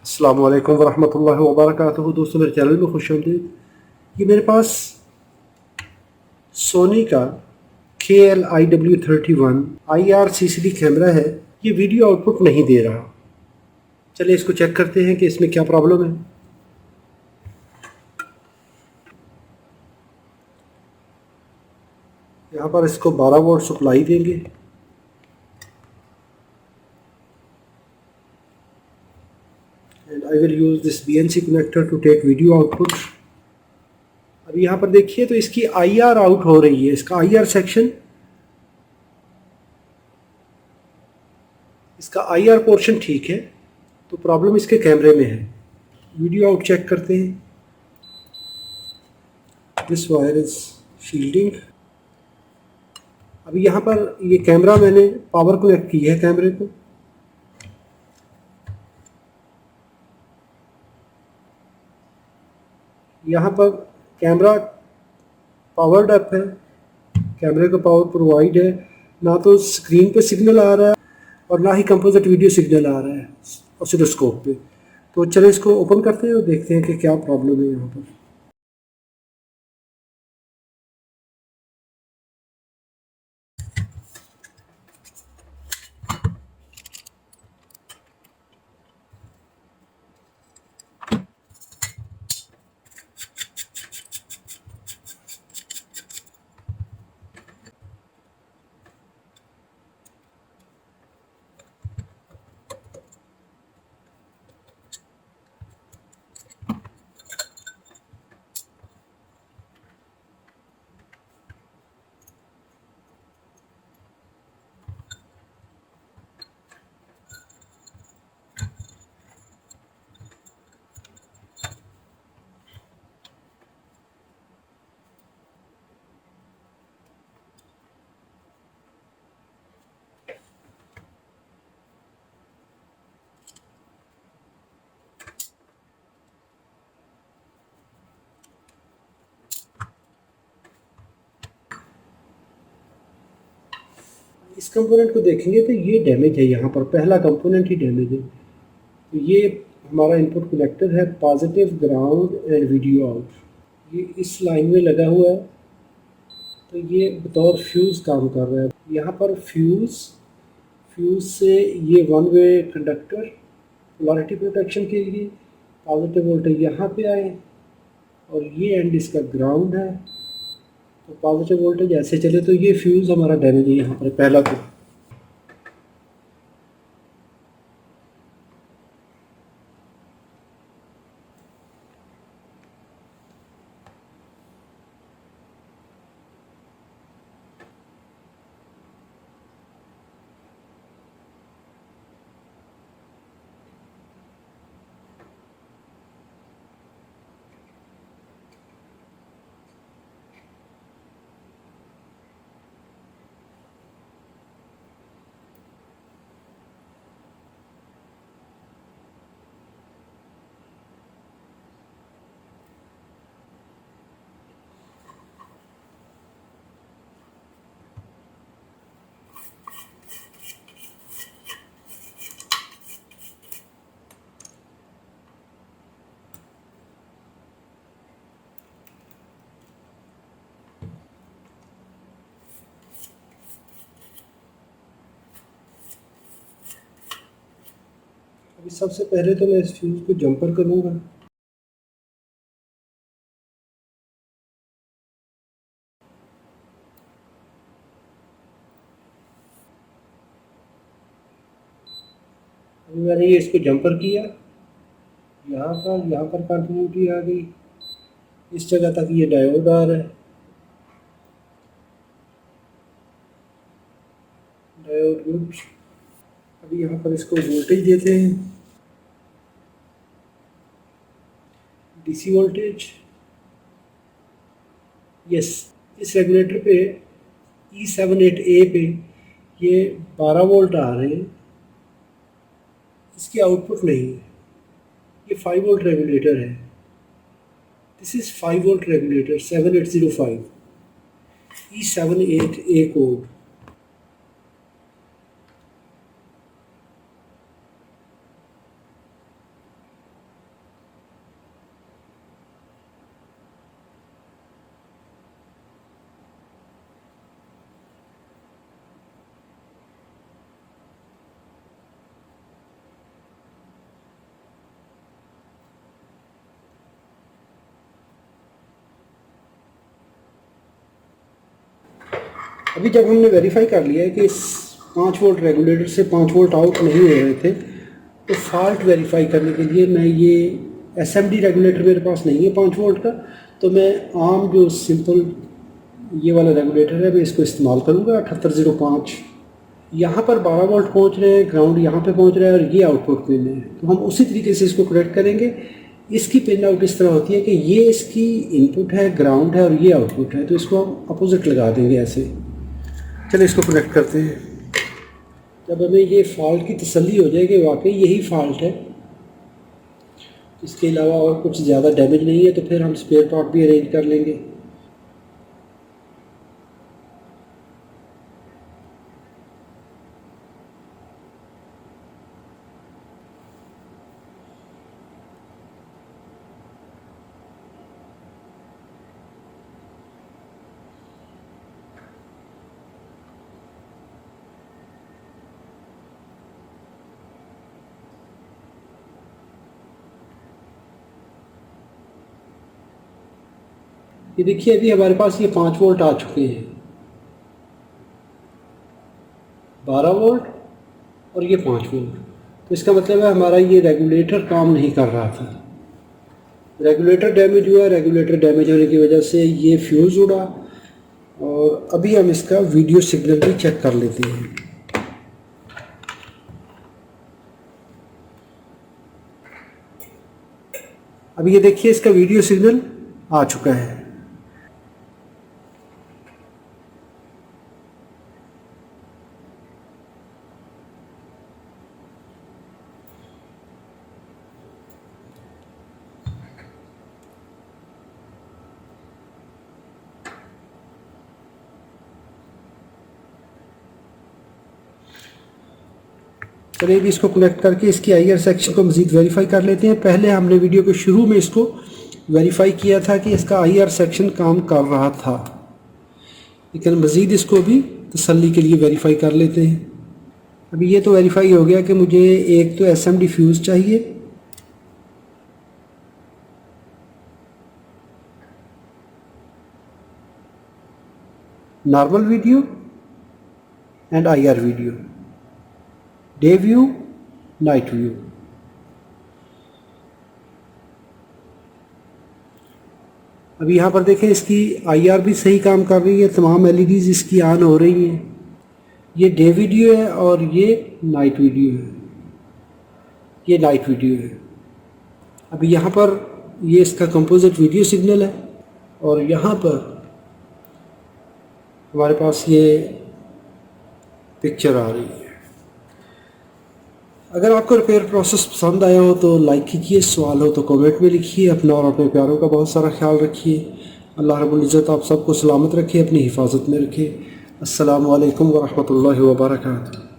अस्सलाम वालेकुम वरहमतुल्लाहि वबरकातुहू। दोस्तों, मेरे चैनल में खुश आमदीद। ये मेरे पास सोनी का KL-IW31 IR CCD कैमरा है। ये वीडियो आउटपुट नहीं दे रहा। चलिए इसको चेक करते हैं कि इसमें क्या प्रॉब्लम है। यहाँ पर इसको 12 वोल्ट सप्लाई देंगे। And I will use this BNC connector to take video output. अब यहाँ पर देखिए तो इसकी IR आउट हो रही है। इसका IR सेक्शन, इसका IR पोर्शन ठीक है, तो प्रॉब्लम इसके कैमरे में है। वीडियो आउट चेक करते हैं। This wire is shielding. अभी यहाँ पर ये कैमरा मैंने पावर कनेक्ट की है कैमरे को। यहाँ पर कैमरा पावर्ड अप है, कैमरे को पावर प्रोवाइड है। ना तो स्क्रीन पे सिग्नल आ रहा है और ना ही कंपोजिट वीडियो सिग्नल आ रहा है ऑसिलोस्कोप पे। तो चलिए इसको ओपन करते हैं और देखते हैं कि क्या प्रॉब्लम है यहाँ पर। इस कंपोनेंट को देखेंगे तो ये डैमेज है। यहाँ पर पहला कंपोनेंट ही डैमेज है। तो ये हमारा इनपुट कनेक्टर है, positive ground and video out. ये इस लाइन में लगा हुआ है, तो ये बतौर फ्यूज़ काम कर रहा है। यहाँ पर फ्यूज़ से ये one way conductor polarity protection के लिए पॉजिटिव वोल्टेज यहाँ पे आए और ये एंड इसका ग्राउंड है। तो पॉजिटिव वोल्टेज ऐसे चले तो ये फ्यूज़ हमारा डैमेज है यहाँ पर पहला। तो अभी सबसे पहले तो मैं इस फ्यूज़ को जंपर करूँगा। अभी मैंने ये इसको जंपर किया, यहाँ पर कंटिन्यूटी आ गई, इस जगह तक ये डायोड आ रहा है। Diode good. अभी यहाँ पर इसको वोल्टेज देते हैं, DC वोल्टेज। यस, इस रेगुलेटर पे E78A पे ये 12 वोल्ट आ रहे हैं, इसकी आउटपुट नहीं है। ये 5 वोल्ट रेगुलेटर है। This is 5 volt regulator 7805 E78A code. अभी जब हमने वेरीफाई कर लिया है कि इस 5 वोल्ट रेगुलेटर से 5 वोल्ट आउट नहीं हो रहे थे, तो फॉल्ट वेरीफाई करने के लिए मैं ये SMD रेगुलेटर मेरे पास नहीं है 5 वोल्ट का, तो मैं आम जो सिंपल ये वाला रेगुलेटर है मैं इसको इस्तेमाल करूँगा 7805। यहाँ पर 12 वोल्ट पहुँच रहे हैं, ग्राउंड यहाँ पे पहुँच रहा है और ये आउटपुट पिन है, तो हम उसी तरीके से इसको कनेक्ट करेंगे। इसकी पिन आउट इस तरह होती है कि ये इसकी इनपुट है, ग्राउंड है और ये आउटपुट है, तो इसको हम अपोजिट लगा देंगे ऐसे। चलिए इसको कनेक्ट करते हैं। जब हमें ये फॉल्ट की तसल्ली हो जाए कि वाकई यही फॉल्ट है, इसके अलावा और कुछ ज़्यादा डैमेज नहीं है, तो फिर हम स्पेयर पार्ट भी अरेंज कर लेंगे। ये देखिए अभी हमारे पास ये 5 वोल्ट आ चुके हैं, 12 वोल्ट और ये 5 वोल्ट। तो इसका मतलब है हमारा ये रेगुलेटर काम नहीं कर रहा था, रेगुलेटर डैमेज हुआ। रेगुलेटर डैमेज होने की वजह से ये फ्यूज़ उड़ा। और अभी हम इसका वीडियो सिग्नल भी चेक कर लेते हैं। अभी ये देखिए इसका वीडियो सिग्नल आ चुका है। चलिए भी इसको कनेक्ट करके इसकी IR सेक्शन को मज़ीद वेरीफाई कर लेते हैं। पहले हमने वीडियो के शुरू में इसको वेरीफाई किया था कि इसका IR सेक्शन काम कर रहा था, लेकिन मज़ीद इसको भी तसल्ली के लिए वेरीफाई कर लेते हैं। अभी ये तो वेरीफाई हो गया कि मुझे एक तो SMD फ्यूज़ चाहिए, normal video and IR video, day view, night view. अभी यहाँ पर देखें इसकी IR भी सही काम कर रही है, तमाम LEDs इसकी ऑन हो रही हैं। ये डे वीडियो है और ये नाइट वीडियो है, ये नाइट वीडियो है। अभी यहाँ पर ये इसका कंपोजिट वीडियो सिग्नल है और यहाँ पर हमारे पास ये पिक्चर आ रही है। अगर आपको रिपेयर प्रोसेस पसंद आया हो तो लाइक कीजिए, सवाल हो तो कमेंट में लिखिए। अपना और अपने प्यारों का बहुत सारा ख्याल रखिए। अल्लाह रब्बुल इज़्ज़त आप सबको सलामत रखे, अपनी हिफाजत में रखे। अस्सलामु अलैकुम व रहमतुल्लाहि व बरकातुहू।